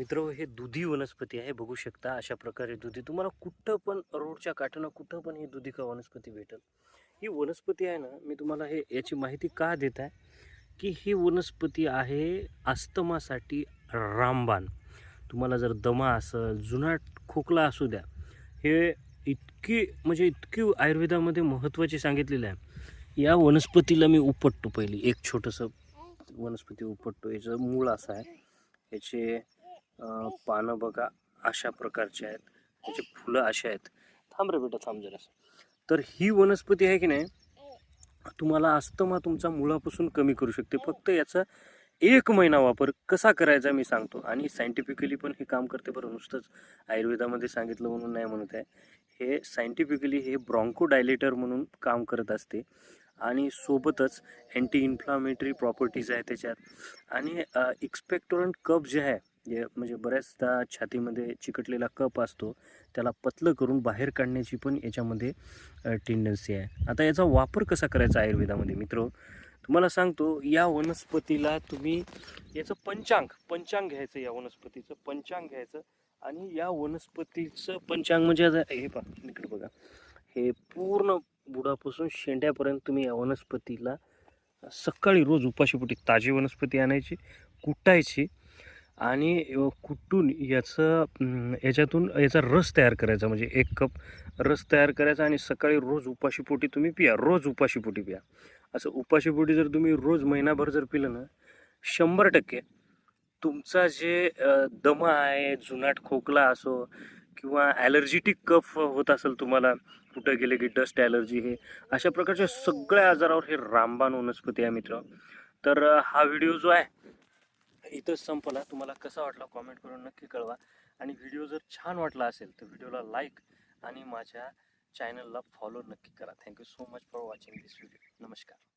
मित्र हे दुधी वनस्पती आहे बघू शकता अशा प्रकारे दुधी तुम्हाला कुठं पण रोडच्या काठानं कुठं पण ही दुधी का वनस्पती भेटेल. ही वनस्पती आहे ना मी तुम्हाला हे याची माहिती का देत आहे की ही वनस्पती आहे अस्थमासाठी रामबाण. तुम्हाला जर दमा असेल जुनाट खोकला असू द्या हे इतकी म्हणजे इतकी आयुर्वेदामध्ये महत्त्वाची सांगितलेलं आहे. या वनस्पतीला मी उपटतो पहिली एक छोटंसं वनस्पती उपटतो. याचं मूळ असं आहे. याचे पानं बघा अशा प्रकारचे आहेत. त्याचे फुलं असे आहेत. थांब रे बेटा थांब जरासं. तर ही वनस्पती आहे की नाही तुम्हाला अस्थमा तुमचा मुळापासून कमी करू शकते. फक्त याचा 1 महिना वापर कसा करायचा मी सांगतो आणि सायंटिफिकली पण हे काम करते बरं. नुसतंच आयुर्वेदामध्ये सांगितलं म्हणून नाही म्हणत आहे. हे सायंटिफिकली हे ब्रॉन्कोडायलेटर म्हणून काम करत असते आणि सोबतच अँटी इन्फ्लामेटरी प्रॉपर्टीज आहे त्याच्यात आणि एक्सपेक्टोरंट कफ जे आहे म्हणजे बऱ्याचदा छातीमध्ये चिकटलेला कफ असतो त्याला पतलं करून बाहेर काढण्याची पण याच्यामध्ये टेंडन्सी आहे. आता याचा वापर कसा करायचा आयुर्वेदामध्ये मित्र तुम्हाला सांगतो. या वनस्पतीला तुम्ही याचं पंचांग घ्यायचं. या वनस्पतीचं पंचांग घ्यायचं आणि या वनस्पतीचं पंचांग म्हणजे आता हे पहा इकडे बघा हे पूर्ण बुडापासून शेंड्यापर्यंत तुम्ही या वनस्पतीला सकाळी रोज उपाशीपोटी ताजी वनस्पती आणायची कुटायची आणि कुटून याच्यातून याचा रस तयार करायचा. म्हणजे 1 कप रस तयार करायचा आणि सकाळी रोज उपाशीपोटी तुम्ही पिया. रोज उपाशीपोटी पिया. असं उपाशीपोटी जर तुम्ही रोज महिनाभर जर पिलं ना 100% तुमचा जे दमा आहे जुनाट खोकला असो किंवा ॲलर्जिटिक कफ होत असेल तुम्हाला कुठं गेले की डस्ट ॲलर्जी हे अशा प्रकारच्या सगळ्या आजारावर हे रामबाण वनस्पती आहे मित्र. तर हा व्हिडिओ जो आहे इथंच संपला. तुम्हाला कसा वाटला कॉमेंट करून नक्की कळवा आणि व्हिडिओ जर छान वाटला असेल तर व्हिडिओला लाईक आणि माझ्या चॅनलला फॉलो नक्की करा. Thank you so much for watching this video. नमस्कार.